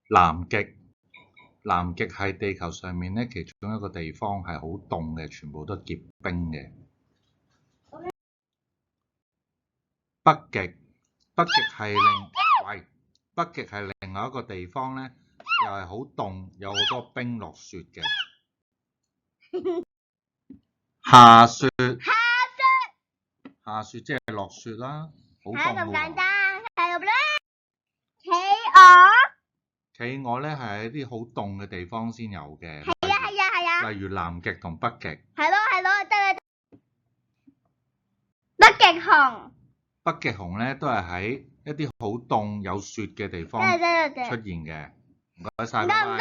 南極，南極係地球上面咧其中一個地方係好凍嘅，全部都結冰嘅。北極，北極係另外一個地方咧，又係好凍，有好多冰落雪嘅。下雪，下雪即係落雪啦，好凍喎。咁簡單，係咯。企鵝，企鵝咧係喺啲好凍嘅地方先有嘅。係啊。例如南極同北極。係咯，得啦。北極熊，北極熊咧都係喺一啲好凍有雪嘅地方出現嘅。唔該晒，拜拜。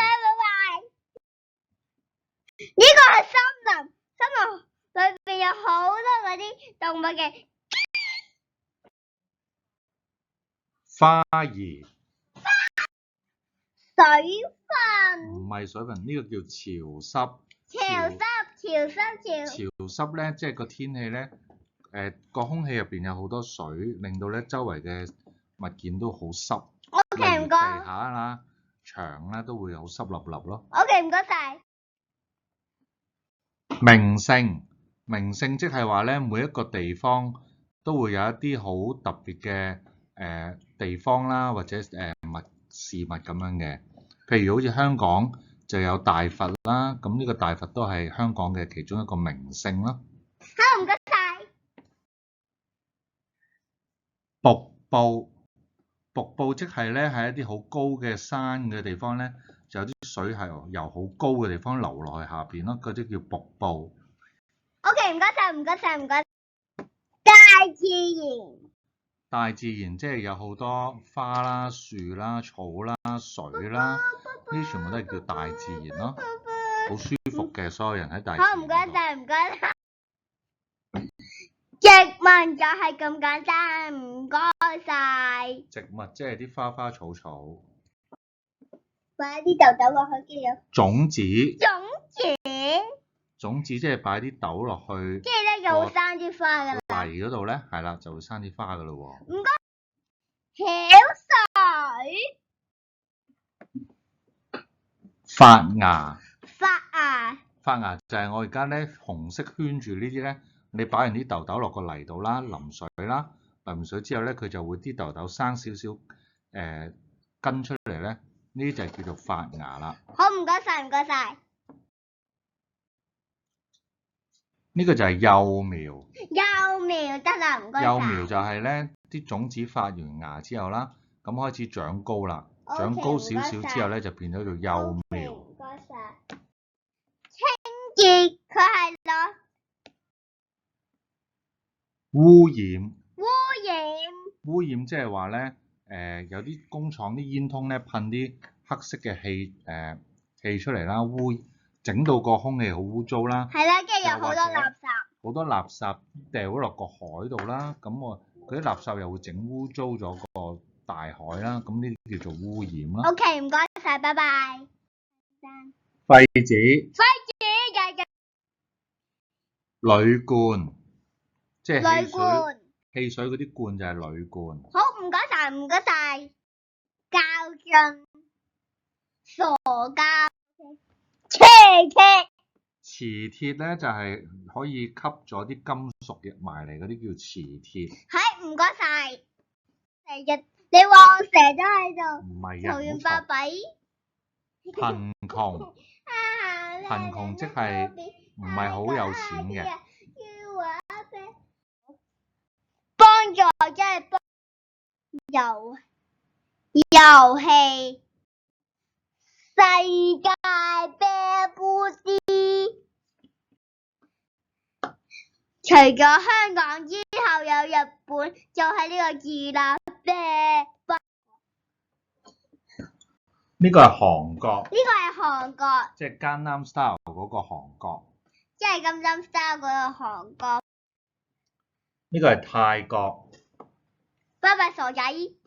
呢個係森林，森林裏邊有好多嗰啲動物嘅。花兒，水分，唔係水分，呢個叫潮濕。潮濕咧，即係個天氣咧，個空氣入邊有好多水，令到咧周圍嘅物件都好濕。例如地下啦、牆啦都會好濕立立咯。OK， 唔該晒。名勝，名勝即係話咧，每一個地方都會有一啲好特別嘅地方啦，或者事物咁樣嘅。譬如好似香港就有大佛啦，咁呢個大佛都係香港嘅其中一個名勝咯。好，唔該晒。瀑布，瀑布即係咧喺一啲好高嘅山嘅地方咧，就有啲水係由好高嘅地方流落去下邊咯，嗰啲叫瀑布。OK， 唔該晒。大自然，大自然即係有好多花啦、樹啦、草啦、水啦，呢啲全部都係叫大自然咯，好舒服嘅。所有人喺大自然。好，唔該晒。植物就係咁簡單，唔該晒。植物即係啲花花草草。擺啲豆豆落去，種子。種子即係擺啲豆落去，即係咧就會生啲花噶啦。泥嗰度咧，係啦，就會生啲花噶啦喎。唔該。巧水。發芽。發芽就係我而家咧紅色圈住呢啲咧，你擺完啲豆豆落個泥度啦，淋水啦，淋完水之後咧，佢就會啲豆豆生少少根出嚟咧，呢啲就係叫做發芽啦。好，唔該晒。呢個就係幼苗。得啦，唔該晒。幼苗就係咧啲種子發完芽之後啦，咁開始長高啦，長高少少之後咧就變咗做幼苗。唔該晒。清潔，佢係咯。污染。污染即係話咧，有啲工廠啲煙囪咧噴啲黑色嘅氣出嚟啦，整到個空氣好污糟啦。係啦，跟住有好多垃圾。好多垃圾掉咗落個海度啦，咁嗰啲垃圾又會整污糟咗個大海啦，咁呢啲叫做污染啦。OK， 唔該晒，拜拜。廢紙。鋁罐，即係汽水嗰啲罐就係鋁罐。好，唔該晒。膠樽、傻膠、磁鐵咧就係可以吸咗啲金屬入埋嚟嗰啲叫磁鐵。係，唔該晒。你話我成日都喺度。唔係啊，嘈完巴閉。貧窮即係唔係好有錢嘅。幫助即係幫遊戲。世界啤杯啲。除咗香港之後有日本，就係呢個意大利啤杯。呢個係韓國。即係Gangnam Style嗰個韓國。即係Gangnam Style嗰個韓國。呢個係泰國。拜拜傻仔。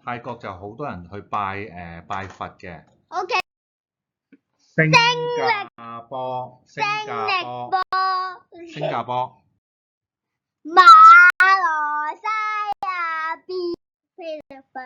泰國就好多人去拜佛嘅。OK。新加坡。馬來西亞、菲律賓。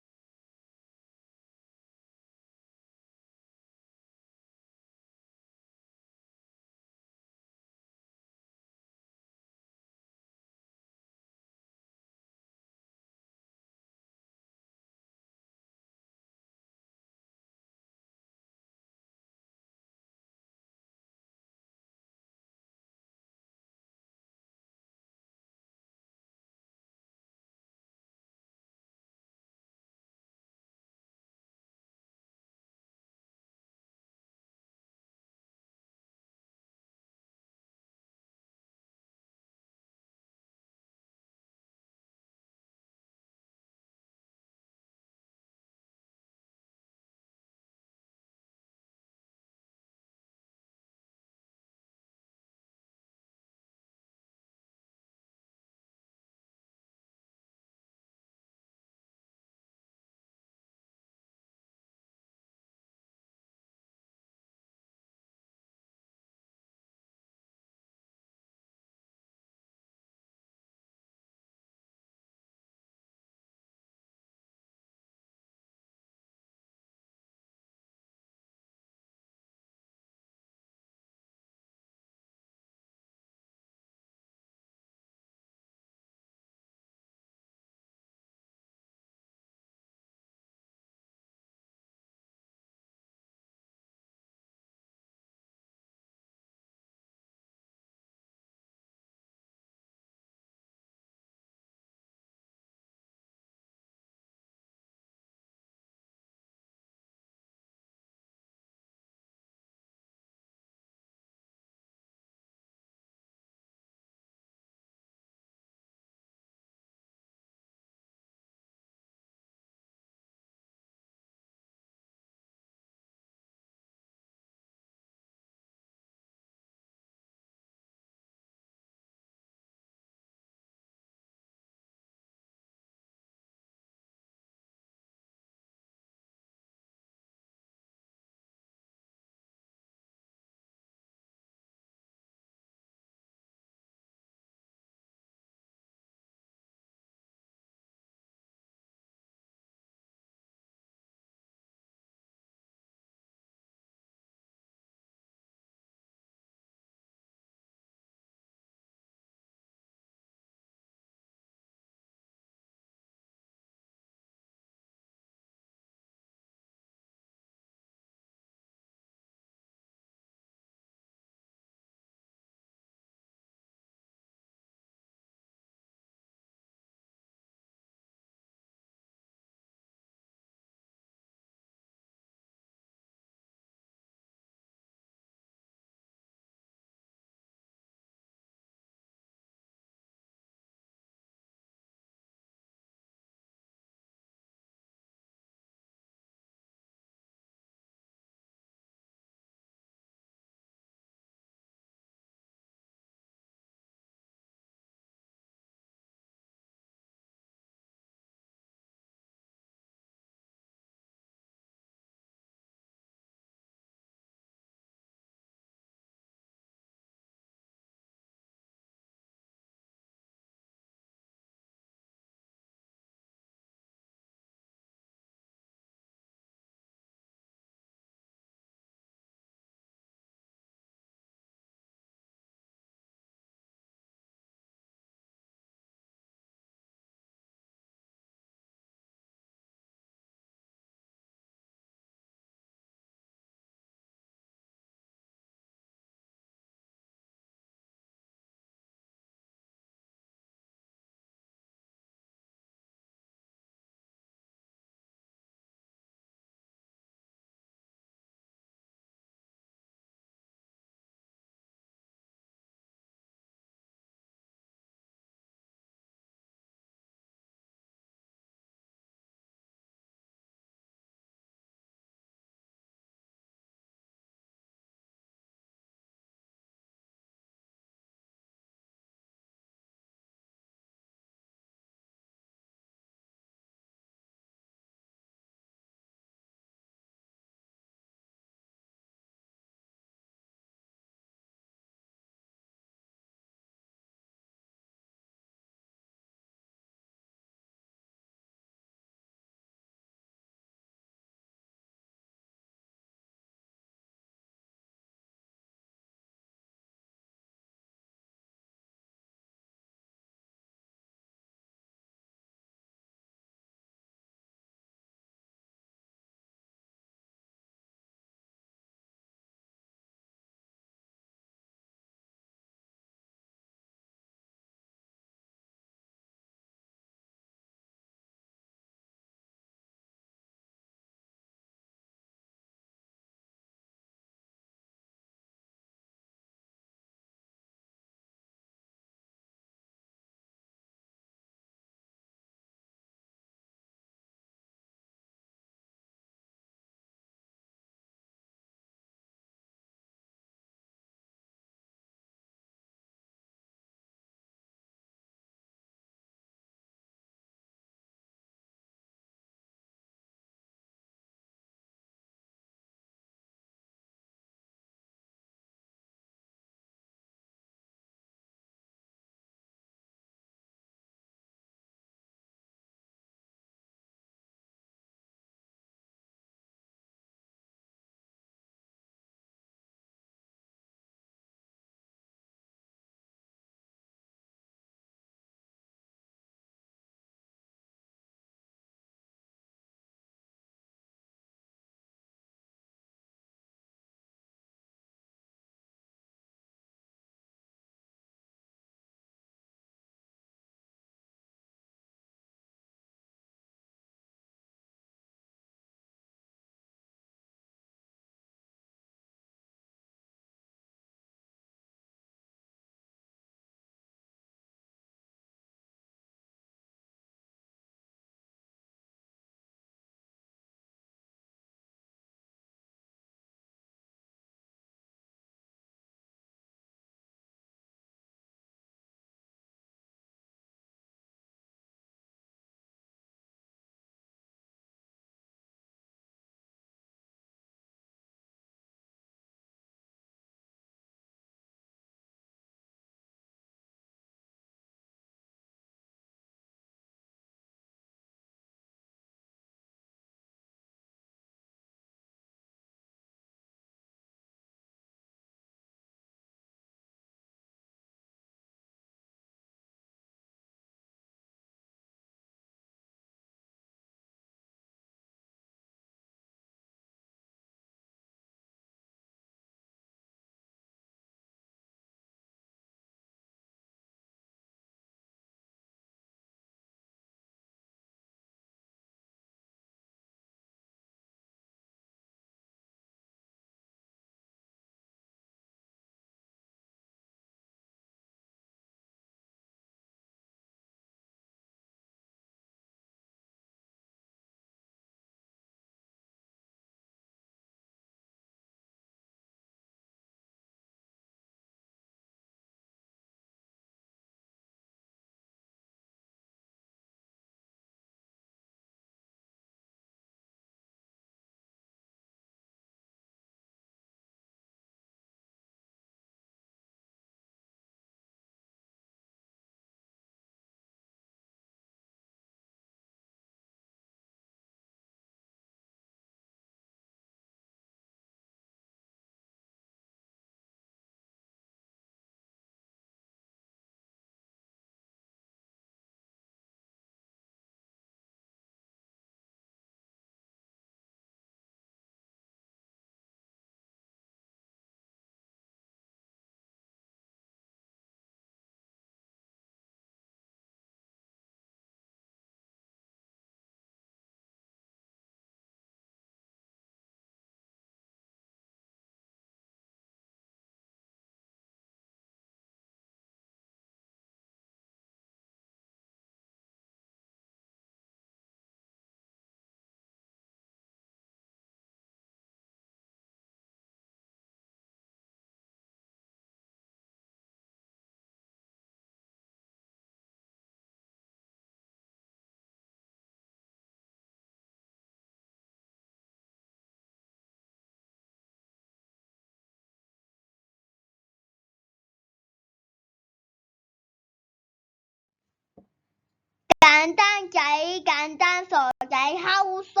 簡單仔、簡單傻仔、後數。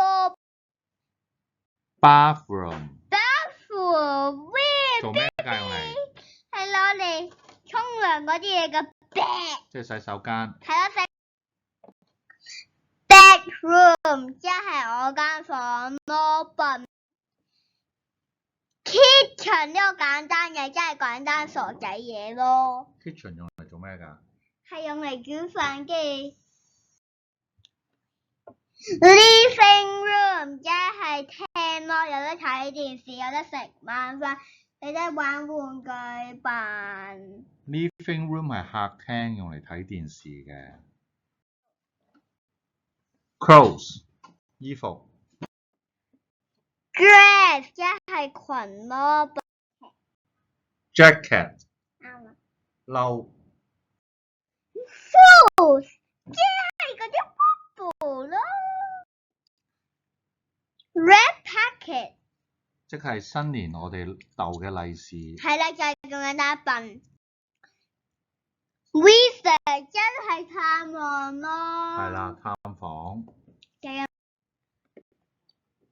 bathroom ，bathroom 做咩㗎用嚟？係攞嚟沖涼嗰啲嘢嘅 bed。即係洗手間。係咯，bedroom 即係我間房咯。笨 kitchen 呢個簡單嘢，即係簡單傻仔嘢咯。kitchen 用嚟做咩㗎？係用嚟煮飯嘅。living room 即係廳咯，有得睇電視，有得食晚飯，有得玩玩具扮。living room 係客廳，用嚟睇電視嘅。clothes 衣服。dress 即係裙咯。jacket 啱啦。褸。fruit 即係嗰啲 apple 咯。red packet 即係新年我哋逗嘅利是。係啦，就係咁簡單笨。visit 即係探望咯。係啦，探訪。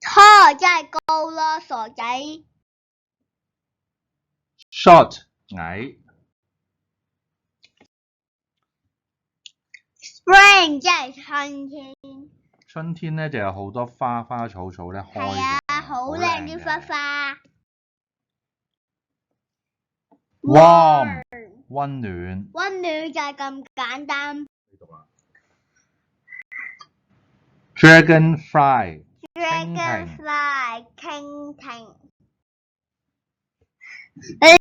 tall 即係高咯，傻仔。short 矮。spring 即係春天。春天咧就有好多花花草草咧開係嘅，啊，好靚啲花花。warm 溫暖。溫暖就係咁簡單。 dragonfly dragonfly 蜻蜓。你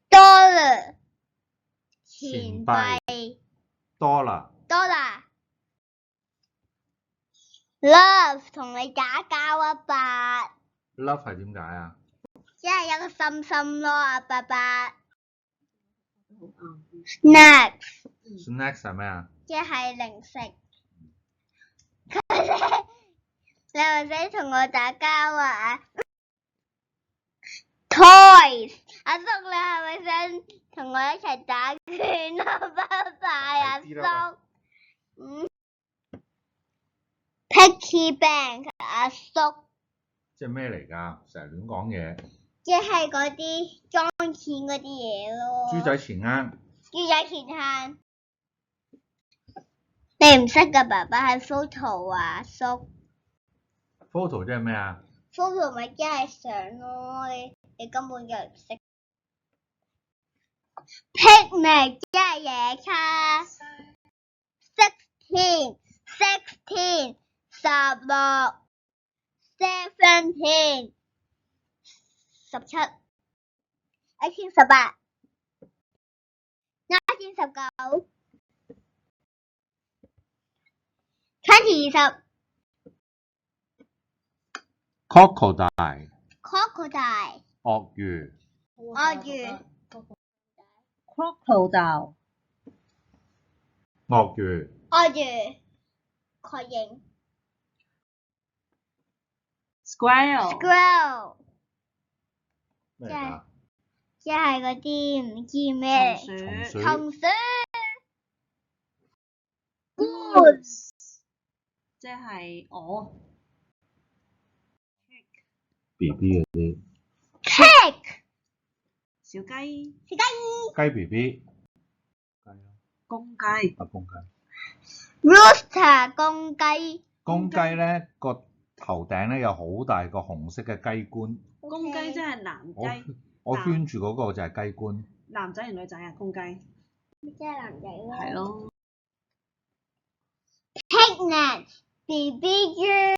dollar 錢幣。dollar love 同你打交啊爸。 love 係點解啊？即係有個心心咯啊爸爸。snacks snacks 係咩啊？即係零食。你係咪想同我打交啊 ？toys 阿叔，你係咪想同我一齊打拳啊？拜拜阿叔。Piggy bank 阿叔。即係咩嚟㗎？成日亂講嘢。即係嗰啲裝錢嗰啲嘢咯。豬仔錢罌。豬仔錢罌。你唔識㗎，爸爸係 photo 啊，叔。photo 即係咩啊 photo 咪即係相咯，你根本就唔識。picnic 即係野餐。16 16 17 17 18 18 19 19 20 20 crocodile crocodile 鱷魚。鱷魚 crocodile 鱷魚。鱷魚確認。squirrel squirrel 咩嚟㗎？即係嗰啲唔知咩松鼠松鼠。goose 即係鵝 B B 嗰啲。pig 小雞小雞。雞 B B。公雞啊公雞。rooster 公雞。公雞咧個頭頂咧有好大個紅色嘅雞冠。公雞即係男雞，我圈住嗰個就係雞冠。男仔定女仔啊？公雞即係男仔咯。係咯。picnic BB 豬。